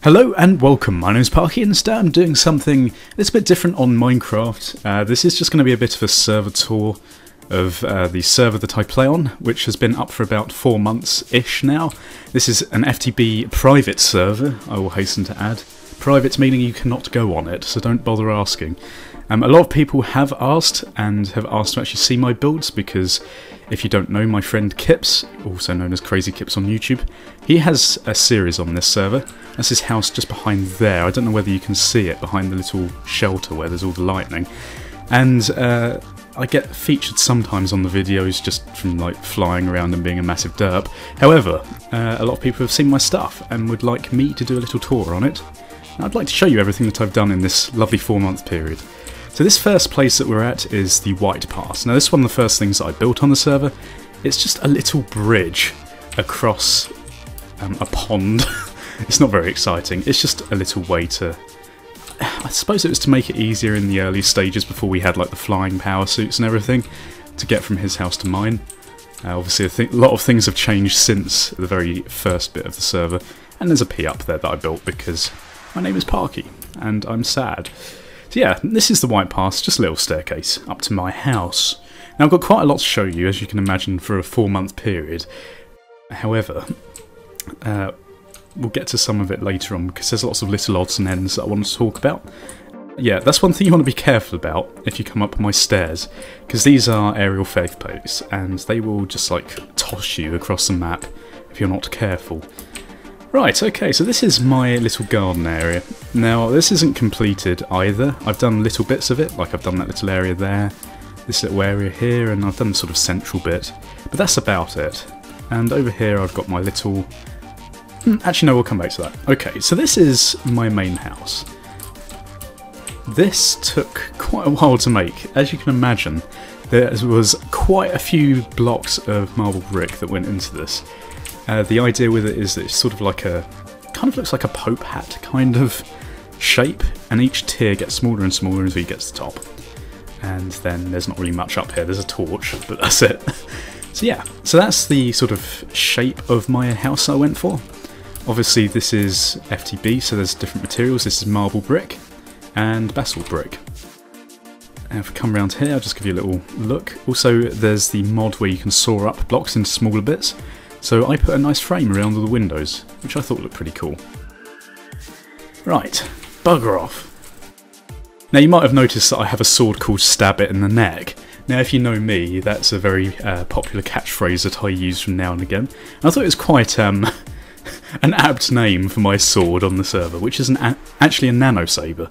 Hello and welcome, my name is Parky and today I'm doing something a little bit different on Minecraft. This is just going to be a bit of a server tour of the server that I play on, which has been up for about 4 months-ish now. This is an FTB private server, I will hasten to add. Private meaning you cannot go on it, so don't bother asking. A lot of people have asked to actually see my builds because if you don't know, my friend Kips, also known as Crazy Kips on YouTube, he has a series on this server. That's his house just behind there. I don't know whether you can see it behind the little shelter where there's all the lightning. And I get featured sometimes on the videos just from like flying around and being a massive derp. However, a lot of people have seen my stuff and would like me to do a little tour on it. And I'd like to show you everything that I've done in this lovely 4-month period. So this first place that we're at is the White Pass. Now this is one of the first things that I built on the server. It's just a little bridge across a pond. It's not very exciting, it's just a little way to... I suppose it was to make it easier in the early stages before we had like the flying power suits and everything to get from his house to mine. Obviously I think a lot of things have changed since the very first bit of the server, and there's a P up there that I built because my name is Parky and I'm sad. So yeah, this is the White Pass, just a little staircase up to my house. Now I've got quite a lot to show you, as you can imagine, for a 4-month period. However, we'll get to some of it later on because there's lots of little odds and ends that I want to talk about. Yeah, that's one thing you want to be careful about if you come up my stairs, because these are aerial faith plates and they will just like toss you across the map if you're not careful. Right, okay, so this is my little garden area. Now, this isn't completed either. I've done little bits of it, like I've done that little area there, this little area here, and I've done the sort of central bit. But that's about it. And over here I've got my little... Actually, no, we'll come back to that. Okay, so this is my main house. This took quite a while to make. As you can imagine, there was quite a few blocks of marble brick that went into this. The idea with it is that it's sort of like a... kind of looks like a Pope hat kind of shape, and each tier gets smaller and smaller until you get to the top. And then there's not really much up here, there's a torch, but that's it. So yeah, so that's the sort of shape of my house I went for. Obviously this is FTB, so there's different materials. This is marble brick and basalt brick. And if we come around here, I'll just give you a little look. Also, there's the mod where you can saw up blocks into smaller bits. So I put a nice frame around all the windows, which I thought looked pretty cool. Right, bugger off. Now you might have noticed that I have a sword called Stab It in the Neck. Now if you know me, that's a very popular catchphrase that I use from now and again. And I thought it was quite an apt name for my sword on the server, which is actually a nano saber.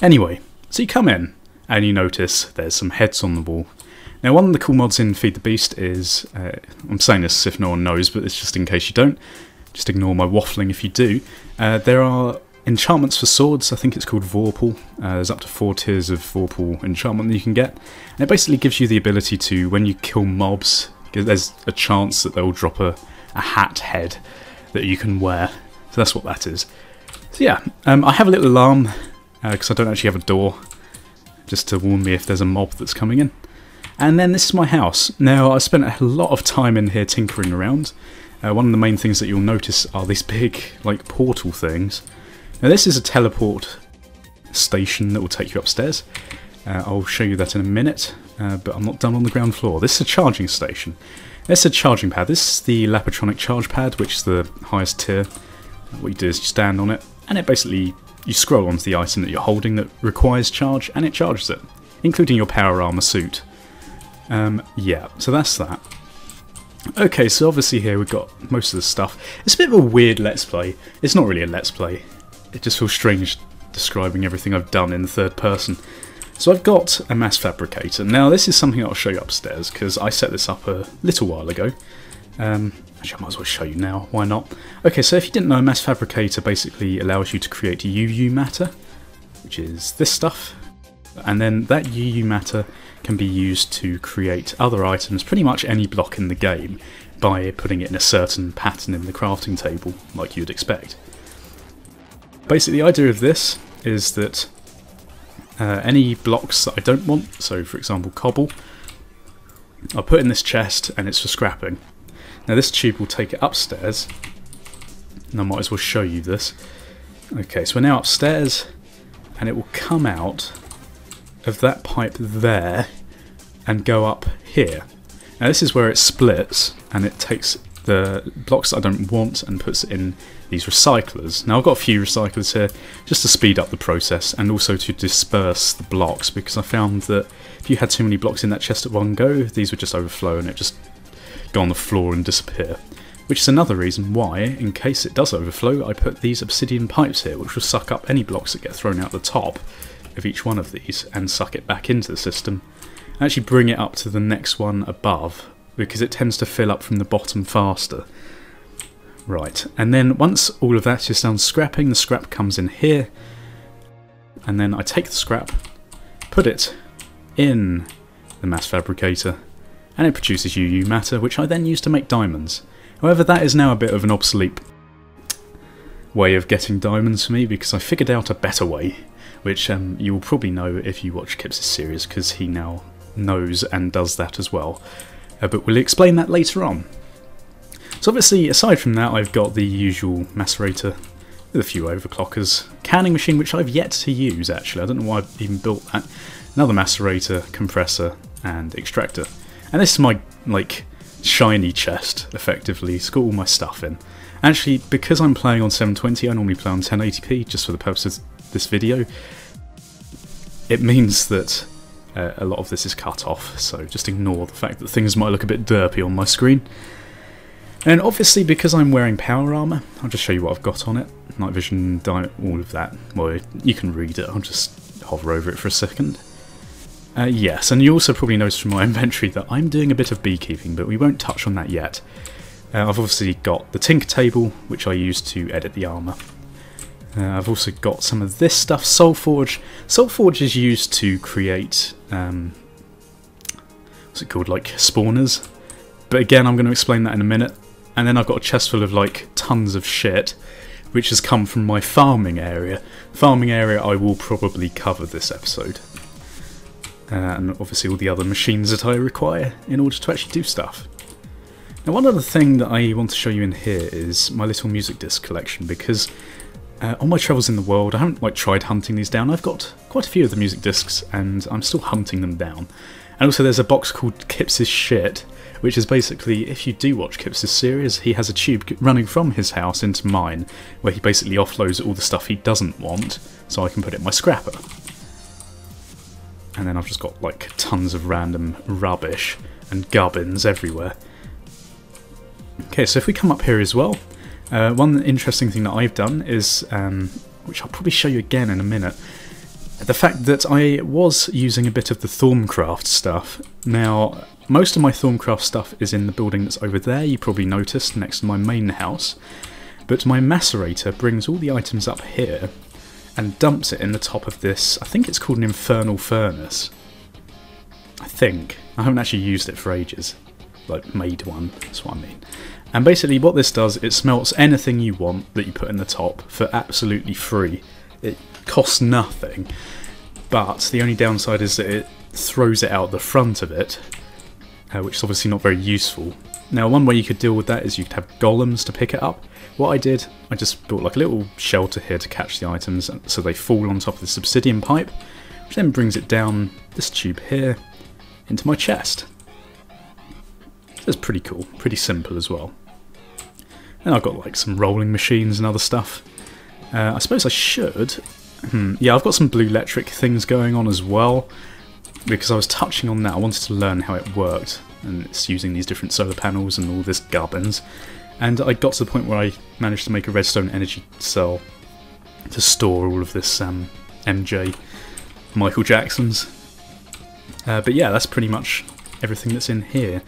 Anyway, so you come in and you notice there's some heads on the wall. Now one of the cool mods in Feed the Beast is, I'm saying this if no one knows, but it's just in case you don't, just ignore my waffling if you do, there are enchantments for swords. I think it's called Vorpal. There's up to 4 tiers of Vorpal enchantment that you can get, and it basically gives you the ability to, when you kill mobs, there's a chance that they'll drop a hat head that you can wear, so that's what that is. So yeah, I have a little alarm, because I don't actually have a door, just to warn me if there's a mob that's coming in. And then this is my house. Now I spent a lot of time in here tinkering around. One of the main things that you'll notice are these big like portal things. Now this is a teleport station that will take you upstairs. I'll show you that in a minute, but I'm not done on the ground floor. This is a charging station. This is a charging pad. This is the Lapatronic charge pad, which is the highest tier. What you do is you stand on it, and it basically, you scroll onto the item that you're holding that requires charge, and it charges it, including your power armor suit. Yeah, so that's that. Okay, so obviously here we've got most of the stuff. It's a bit of a weird Let's Play. It's not really a Let's Play. It just feels strange describing everything I've done in the third person. So I've got a mass fabricator. Now this is something I'll show you upstairs because I set this up a little while ago. Actually I might as well show you now, why not? Okay, so if you didn't know, a mass fabricator basically allows you to create UU matter, which is this stuff. And then that UU matter can be used to create other items, pretty much any block in the game, by putting it in a certain pattern in the crafting table, like you'd expect. Basically the idea of this is that any blocks that I don't want, so for example cobble, I'll put in this chest and it's for scrapping. Now this tube will take it upstairs and I might as well show you this. Okay, so we're now upstairs, and it will come out of that pipe there and go up here. Now this is where it splits, and it takes the blocks that I don't want and puts it in these recyclers. Now I've got a few recyclers here just to speed up the process and also to disperse the blocks, because I found that if you had too many blocks in that chest at one go, these would just overflow and it just go on the floor and disappear. Which is another reason why, in case it does overflow, I put these obsidian pipes here, which will suck up any blocks that get thrown out the top of each one of these and suck it back into the system. And actually bring it up to the next one above, because it tends to fill up from the bottom faster. Right, and then once all of that is done scrapping, the scrap comes in here, and then I take the scrap, put it in the mass fabricator, and it produces UU matter, which I then use to make diamonds. However, that is now a bit of an obsolete way of getting diamonds for me, because I figured out a better way, which you will probably know if you watch Kip's series, because he now knows and does that as well. But we'll explain that later on. So obviously, aside from that, I've got the usual macerator with a few overclockers, canning machine, which I've yet to use actually. I don't know why I've even built that. Another macerator, compressor, and extractor. And this is my shiny chest, effectively. It's got all my stuff in. Actually, because I'm playing on 720, I normally play on 1080p just for the purpose of this video. It means that a lot of this is cut off, so just ignore the fact that things might look a bit derpy on my screen. And obviously, because I'm wearing power armour, I'll just show you what I've got on it. Night vision, all of that. Well, you can read it, I'll just hover over it for a second. Yes, and you also probably noticed from my inventory that I'm doing a bit of beekeeping, but we won't touch on that yet. I've obviously got the tinker table, which I use to edit the armour. I've also got some of this stuff, Soulforge. Soulforge is used to create, what's it called, like spawners. But again, I'm going to explain that in a minute. And then I've got a chest full of tons of shit, which has come from my farming area. Farming area I will probably cover this episode. And obviously all the other machines that I require in order to actually do stuff. Now one other thing that I want to show you in here is my little music disc collection, because on my travels in the world I haven't tried hunting these down. I've got quite a few of the music discs and I'm still hunting them down. And also there's a box called Kip's Shit, which is basically, if you do watch Kip's series, he has a tube running from his house into mine, where he basically offloads all the stuff he doesn't want, so I can put it in my scrapper. And then I've just got tons of random rubbish and gubbins everywhere. Okay, so if we come up here as well, one interesting thing that I've done is, which I'll probably show you again in a minute, the fact that I was using a bit of the Thorncraft stuff. Now, most of my Thorncraft stuff is in the building that's over there, you probably noticed, next to my main house. But my macerator brings all the items up here and dumps it in the top of this, I think it's called an infernal furnace. I think. I haven't actually used it for ages. Made one, that's what I mean. And basically what this does, it smelts anything you want that you put in the top for absolutely free. It costs nothing, but the only downside is that it throws it out the front of it, which is obviously not very useful. Now one way you could deal with that is you could have golems to pick it up. What I did, I just built a little shelter here to catch the items so they fall on top of this obsidian pipe, which then brings it down this tube here into my chest. That's pretty cool, pretty simple as well. And I've got some rolling machines and other stuff. I suppose I should. Yeah, I've got some blue electric things going on as well, because I was touching on that. I wanted to learn how it worked, and it's using these different solar panels and all this gubbins. And I got to the point where I managed to make a redstone energy cell to store all of this MJ Michael Jackson's. But yeah, that's pretty much everything that's in here.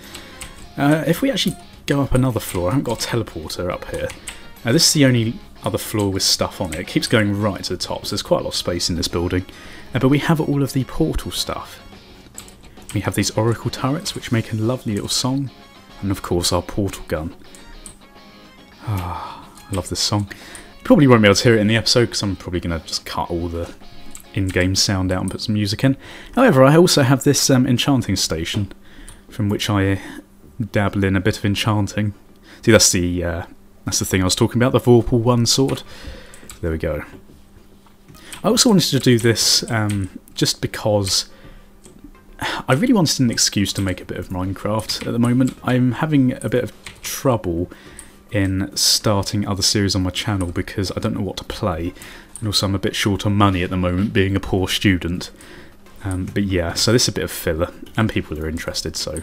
If we actually go up another floor, I haven't got a teleporter up here. This is the only other floor with stuff on it. It keeps going right to the top, so there's quite a lot of space in this building. But we have all of the portal stuff. We have these oracle turrets, which make a lovely little song. And of course our portal gun. Ah, I love this song. Probably won't be able to hear it in the episode, because I'm probably going to just cut all the in-game sound out and put some music in. However, I also have this enchanting station, from which I dabble in a bit of enchanting. See, that's the That's the thing I was talking about, the Vorpal 1 sword. There we go. I also wanted to do this just because I really wanted an excuse to make a bit of Minecraft at the moment. I'm having a bit of trouble in starting other series on my channel because I don't know what to play, and also I'm a bit short on money at the moment, being a poor student. But yeah, so this is a bit of filler, and people are interested, so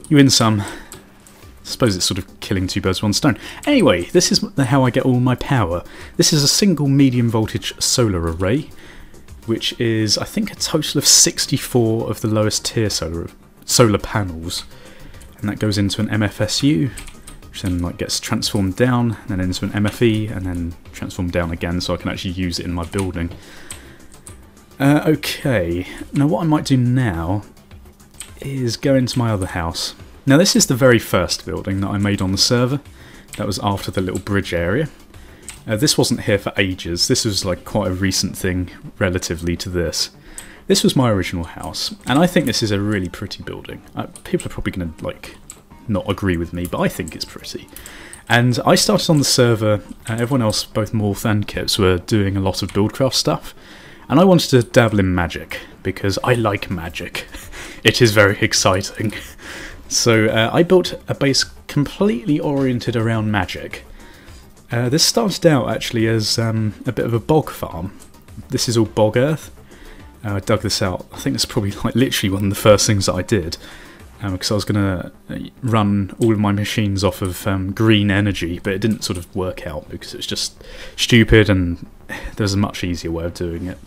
you win some. I suppose it's sort of killing two birds with one stone. Anyway, this is how I get all my power. This is a single medium voltage solar array, which is, I think, a total of 64 of the lowest tier solar panels, and that goes into an MFSU, which then like gets transformed down, and then into an MFE, and then transformed down again, so I can actually use it in my building. Okay, now what I might do now is go into my other house. Now this is the very first building that I made on the server. That was after the little bridge area. This wasn't here for ages. This was like quite a recent thing relatively to this. This was my original house, and I think this is a really pretty building. People are probably going to like not agree with me, but I think it's pretty. And I started on the server, everyone else, both Morph and Kips, were doing a lot of Buildcraft stuff, and I wanted to dabble in magic, because I like magic. It is very exciting. So I built a base completely oriented around magic. This started out actually as a bit of a bog farm. This is all bog earth. I dug this out. I think it's probably like literally one of the first things that I did, because I was going to run all of my machines off of green energy, but it didn't sort of work out because it was just stupid, and there's a much easier way of doing it.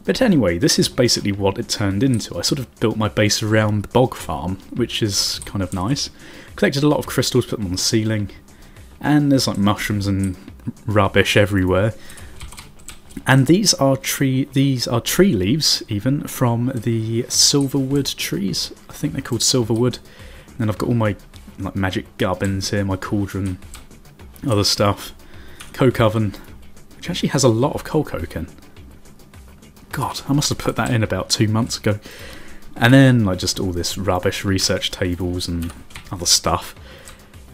But anyway, this is basically what it turned into. I sort of built my base around the bog farm, which is kind of nice. Collected a lot of crystals, put them on the ceiling, and there's like mushrooms and rubbish everywhere. And these are tree leaves, even, from the silverwood trees. I think they're called silverwood. And then I've got all my like magic gubbins here, my cauldron, other stuff. Coke oven, which actually has a lot of coal coke in. God, I must have put that in about 2 months ago. And then like just all this rubbish, research tables and other stuff.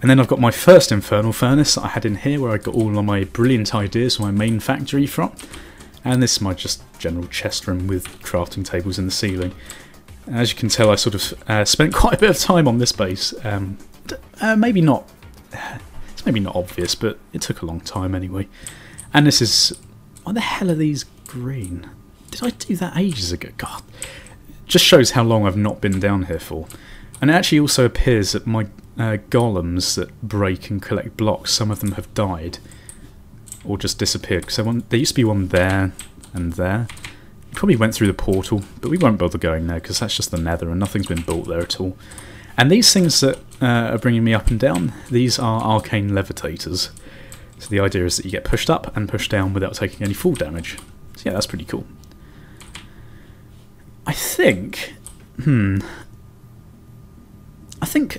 And then I've got my first infernal furnace that I had in here, where I got all of my brilliant ideas for my main factory from. And this is my just general chest room with crafting tables in the ceiling. As you can tell, I sort of spent quite a bit of time on this base. Maybe not. It's maybe not obvious, but it took a long time anyway. And this is, what the hell are these green? Did I do that ages ago? God, just shows how long I've not been down here for. And it actually also appears that my golems that break and collect blocks, some of them have died or just disappeared, because there used to be one there and there. It probably went through the portal, but we won't bother going there because that's just the nether and nothing's been built there at all. And these things that are bringing me up and down, these are arcane levitators. So the idea is that you get pushed up and pushed down without taking any fall damage. So yeah, that's pretty cool. I think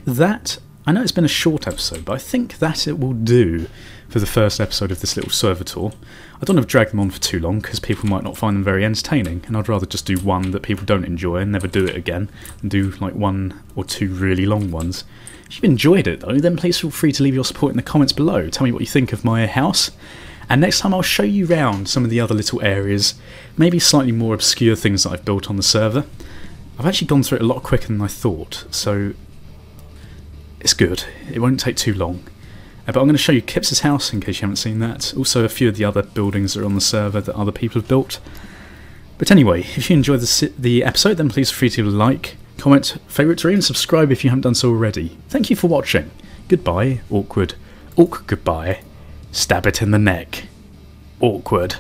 that, I know it's been a short episode, but I think that it will do for the first episode of this little server tour. I don't want to drag them on for too long because people might not find them very entertaining, and I'd rather just do one that people don't enjoy and never do it again, and do like 1 or 2 really long ones. If you've enjoyed it though, then please feel free to leave your support in the comments below. Tell me what you think of my house, and next time I'll show you around some of the other little areas, maybe slightly more obscure things that I've built on the server. I've actually gone through it a lot quicker than I thought, so it's good. It won't take too long. But I'm going to show you Kips' house in case you haven't seen that. Also a few of the other buildings that are on the server that other people have built. But anyway, if you enjoyed the episode, then please feel free to like, comment, favourite, or even subscribe if you haven't done so already. Thank you for watching. Goodbye, awkward. Goodbye. Stab it in the neck. Awkward.